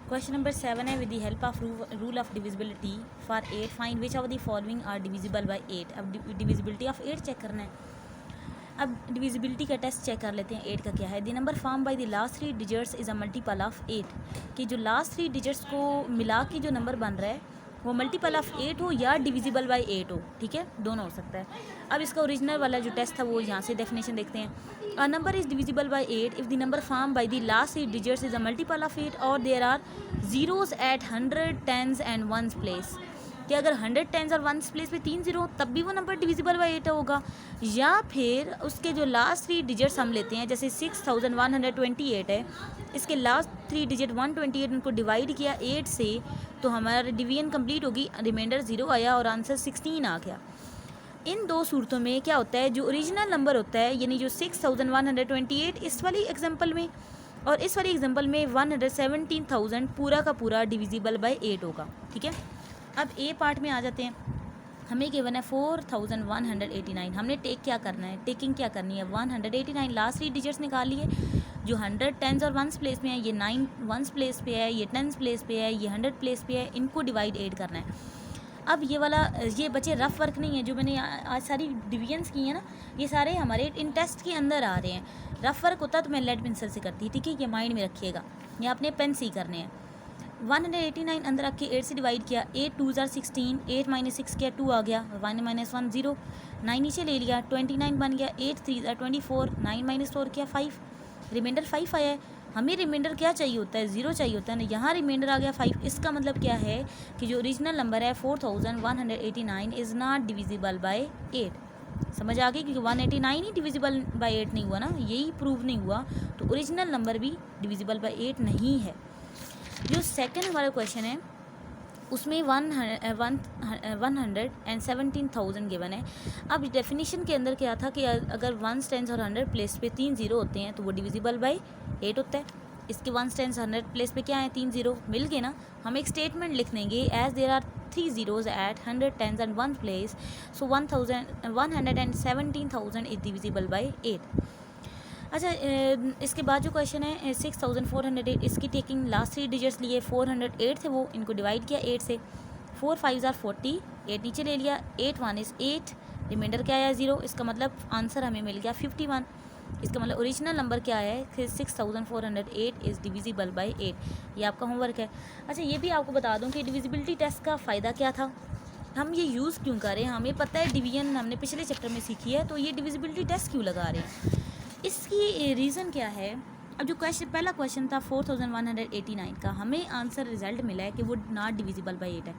Question number 7 है, with the help of rule of divisibility for 8 find which of the following are divisible by 8। अब divisibility of 8 check करना है। अब divisibility का test check कर लेते हैं 8 का क्या है। The number form by the last 3 digits is a multiple of 8, कि जो लास्ट 3 डिजिट्स को मिला के जो नंबर बन रहा है वो मल्टीपल ऑफ 8 हो या डिविजिबल बाय 8 हो, ठीक है, दोनों हो सकता है। अब इसका ओरिजिनल वाला जो टेस्ट था वो यहाँ से डेफिनेशन देखते हैं। A number is divisible by 8 if the number form by the last 3 digits is a multiple of 8 और there are zeros at 100 10s and 1s place, कि अगर 100 10s और 1s प्लेस पे 3 जीरो तब भी वो नंबर डिविजिबल बाय 8 होगा। या फिर उसके जो लास्ट 3 डिजिट्स हम लेते हैं, जैसे 6128 है, इसके लास्ट 3 डिजिट 128 उनको डिवाइड किया 8 से, तो हमारा डिवीजन कंप्लीट होगी, रिमाइंडर 0 आया और आंसर 16 आ गया। इन दो सूरतों में क्या होता है, जो ओरिजिनल नंबर होता है यानी जो 6128 इस वाली एग्जांपल में और इस वाली एग्जांपल में 117,000 पूरा का पूरा डिविजिबल बाय 8 होगा, ठीक है। अब ए पार्ट में आ जाते हैं। हमें गिवन है 4189। हमने टेक क्या करना है, टेकिंग क्या करनी है, 189 लास्ट 3 डिजिट्स निकाल लिए। जो 100 10s और 1s प्लेस में है, ये 9 1s प्लेस पे है, ये 10s प्लेस पे है, ये 100 प्लेस पे है, इनको डिवाइड 8 करना है। अब ये वाला ये बचे रफ वर्क नहीं है, जो मैंने आज सारी डिवीजन्स की हैं ना, ये सारे हमारे इन टेस्ट के अंदर आ रहे हैं। रफ वर्क होता तो मैं लेड पेंसिल से करती, ठीक है, ये माइंड में रखिएगा, ये आपने पेन से ही करने हैं। 189 अंदर रख के 8 से डिवाइड किया, 8 2s are 16, 8 - 6 किया 2 आ गया, 1 - 1 0, 9 नीचे ले लिया, 29 बन गया, 8 3s are 24, 9 - 4 किया 5, रिमाइंडर 5 आया है। हमें रिमाइंडर क्या चाहिए होता है, 0 चाहिए होता है ना, यहाँ रिमाइंडर आ गया 5। इसका मतलब क्या है कि जो ओरिजिनल नंबर है 4189 इज़ नॉट डिविजिबल बाय 8। समझ आ गई, क्योंकि 189 ही डिविजिबल बाय 8 नहीं हुआ ना, यही प्रूव नहीं हुआ, तो ओरिजिनल नंबर भी डिविजिबल बाय 8 नहीं है। जो सेकंड हमारा क्वेश्चन है उसमें 117,000 गिवन है। अब डेफिनेशन के अंदर क्या था कि अगर 1s 10s और 100 प्लेस पे 3 जीरो होते हैं तो वो डिविजिबल बाय 8 होता है। इसके 1s 10s 100 प्लेस पे क्या है, 3 जीरो मिल गए ना। हम एक स्टेटमेंट लिख देंगे, as there are 3 zeros at 100 10s and 1 place, so 117,000 is divisible by 8। अच्छा, इसके बाद जो क्वेश्चन है 6408, इसकी टेकिंग लास्ट 3 डिजिट्स लिए 408 थे, वो इनको डिवाइड किया 8 से, 4 5s are 40, 8 नीचे ले लिया, 8 1 is 8, रिमाइंडर क्या आया 0। इसका मतलब आंसर हमें मिल गया 51। इसका मतलब ओरिजिनल नंबर क्या है, 6408 इज़ डिविजिबल बाय 8। ये आपका होमवर्क है। अच्छा, ये भी आपको बता दूं कि डिविजिबिलिटी टेस्ट का फ़ायदा क्या था, हम ये यूज़ क्यों करें, हमें पता है डिवीजन हमने पिछले चैप्टर में सीखी है, तो ये डिविजिबिलिटी टेस्ट क्यों लगा रहे हैं, इसकी रीज़न क्या है। अब जो क्वेश्चन पहला क्वेश्चन था 4189 का, हमें आंसर रिजल्ट मिला है कि वो नॉट डिविजिबल बाय 8 है।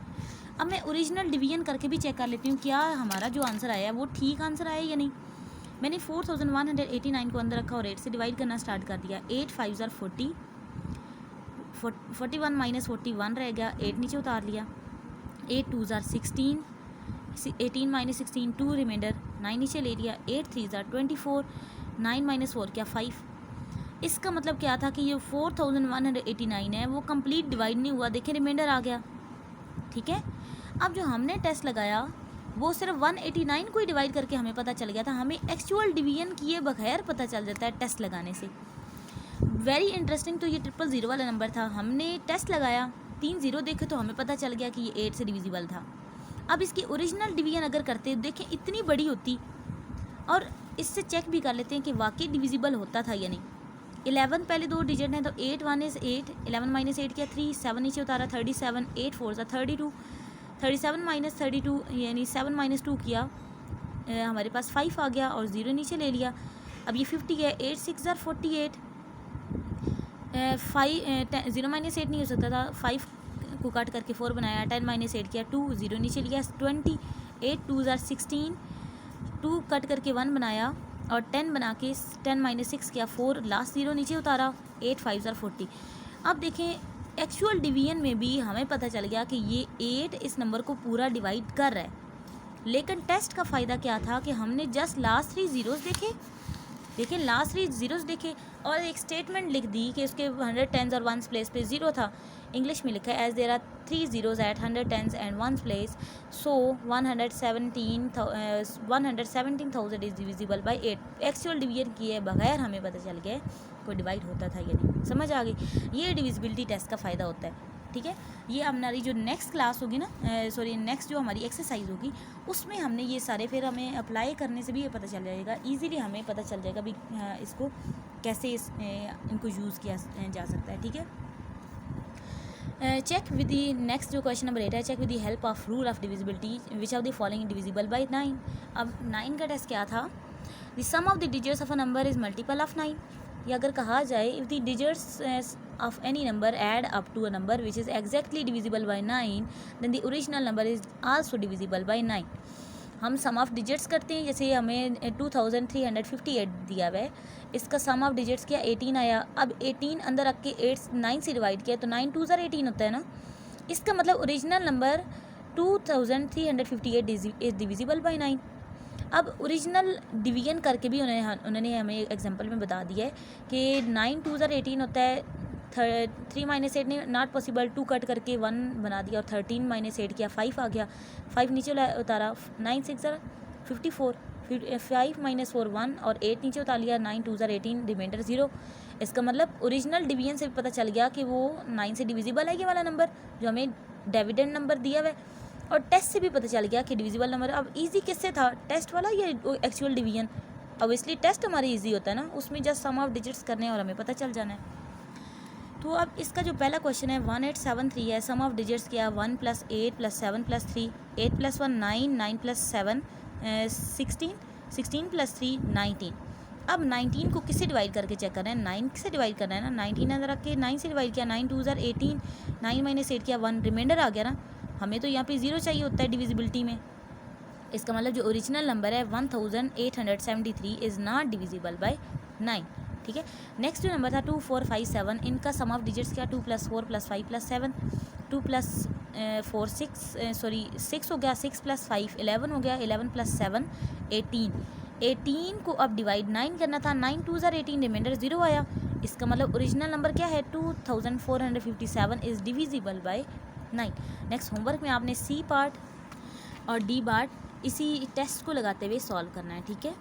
अब मैं ओरिजिनल डिवीजन करके भी चेक कर लेती हूँ क्या हमारा जो आंसर आया है वो ठीक आंसर आया या नहीं। मैंने 4189 को अंदर रखा और 8 से डिवाइड करना स्टार्ट कर दिया। 8 5s are 40, 41 - 41 रह गया, 8 नीचे उतार लिया, 8 2s are 16, 18 - 16 2, रिमाइंडर 9 नीचे ले लिया, 8 3s are 24, 9 - 4 क्या 5। इसका मतलब क्या था कि ये 4189 है वो कंप्लीट डिवाइड नहीं हुआ, देखें रिमाइंडर आ गया, ठीक है। अब जो हमने टेस्ट लगाया वो सिर्फ 189 को ही डिवाइड करके हमें पता चल गया था, हमें एक्चुअल डिवीजन किए बगैर पता चल जाता है टेस्ट लगाने से। Very interesting. तो ये 000 वाला नंबर था, हमने टेस्ट लगाया 3 जीरो देखे तो हमें पता चल गया कि ये 8 से डिविजिबल था। अब इसकी ओरिजिनल डिवीजन अगर करते देखें इतनी बड़ी होती, और इससे चेक भी कर लेते हैं कि वाकई डिविजिबल होता था या नहीं। 11 पहले 2 डिजिट हैं, तो 8 1 is 8, 11 - 8 किया 3, 7 नीचे उतारा 37, 8 4s are 32, 37 - 32 यानी 7 - 2 किया, हमारे पास 5 आ गया और 0 नीचे ले लिया। अब ये 50 है, 8 6s are 48, 0 - 8 नहीं हो सकता था, 5 को काट करके 4 बनाया, 10 - 8 किया 2, 0 नीचे लिया 20, 8 2s are 16, 2 कट करके 1 बनाया और 10 बना के 10 - 6 किया 4, लास्ट 0 नीचे उतारा, 8 5s are 40। अब देखें एक्चुअल डिवीजन में भी हमें पता चल गया कि ये 8 इस नंबर को पूरा डिवाइड कर रहा है, लेकिन टेस्ट का फ़ायदा क्या था कि हमने जस्ट लास्ट 3 ज़ीरोज़ देखे, लास्ट 3 ज़ीरोज़ देखे और एक स्टेटमेंट लिख दी कि उसके 100 टेंस और वंस प्लेस पे 0 था। इंग्लिश में लिखा है as there are 3 zeros at 100 tens and ones place, so 117,000 is divisible by 8। Actual division किए बगैर हमें पता चल गया कोई डिवाइड होता था या नहीं। समझ आ गई? ये डिविजिबिलिटी टेस्ट का फ़ायदा होता है। ठीक है, ये हमारी जो नेक्स्ट क्लास होगी ना, नेक्स्ट जो हमारी एक्सरसाइज होगी उसमें हमने ये सारे, फिर हमें अप्लाई करने से भी ये पता चल जाएगा, इजीली हमें पता चल जाएगा भी इसको कैसे इनको यूज़ किया जा सकता है। ठीक है, चेक विद दी नेक्स्ट जो क्वेश्चन नंबर 8 है, check with the help of rule of divisibility which of the following divisible by 9। अब 9 का टेस्ट क्या था? The sum of the digits of a number is multiple of 9। या अगर कहा जाए if the digits of any number add up to a number which is exactly divisible by 9, then the original number is also divisible by 9। हम सम of digits करते हैं, जैसे हमें 2358 दिया हुआ है, इसका सम ऑफ डिजिट्स क्या 18 आया। अब 18 अंदर रख के 9 से डिवाइड किया तो 9 2 18 होता है ना। इसका मतलब original number 2358 is divisible by 9। अब ओरिजिनल डिवीजन करके भी उन्होंने हमें एग्जांपल में बता दिया है कि 9 2 18 होता है। 3 - 8 ने नॉट पॉसिबल, 2 कट करके 1 बना दिया और 13 - 8 किया 5 आ गया, 5 नीचे उतारा, 9 6 54, 5 - 4 1 और 8 नीचे उतार लिया, 9 2 18, रिमाइंडर 0। इसका मतलब ओरिजिनल डिवीजन से भी पता चल गया कि वो 9 से डिविजिबल है ये वाला नंबर जो हमें डिविडेंड नंबर दिया हुआ है, और टेस्ट से भी पता चल गया कि डिविजिबल नंबर। अब ईजी किससे था, टेस्ट वाला या एक्चुअल डिवीजन? ऑब्वियसली टेस्ट हमारी ईजी होता है ना, उसमें जस्ट सम ऑफ डिजिट्स करने और हमें पता चल जाना है। तो अब इसका जो पहला क्वेश्चन है 1873 है, सम ऑफ डिजिट्स क्या, 1 + 8 + 7 + 3, 8 + 1 9, 9 + 7 16, 16 + 3 19। अब 19 को किससे डिवाइड करके चेक कर रहे हैं? 9 से डिवाइड करना है ना। 19 अंदर रख के 9 से डिवाइड किया, 9 2 18, 9 - 8 किया 1, रिमाइंडर आ गया ना। हमें तो यहाँ पे 0 चाहिए होता है डिविजिबिलिटी में। इसका मतलब जो ओरिजिनल नंबर है 1873 इज़ नॉट डिविजिबल बाय 9। ठीक है, नेक्स्ट जो नंबर था 2 4 5 7, इनका सम ऑफ डिजिट्स क्या, 2 + 4 + 5 + 7, 2 + 4 6 हो गया, 6 + 5 11 हो गया, 11 + 7 18। 18 को अब डिवाइड 9 करना था, 9 2 18, रिमाइंडर 0 आया। इसका मतलब ओरिजिनल नंबर क्या है 2457 is divisible bye 9। Next homework में आपने सी पार्ट और डी पार्ट इसी टेस्ट को लगाते हुए सॉल्व करना है। ठीक है।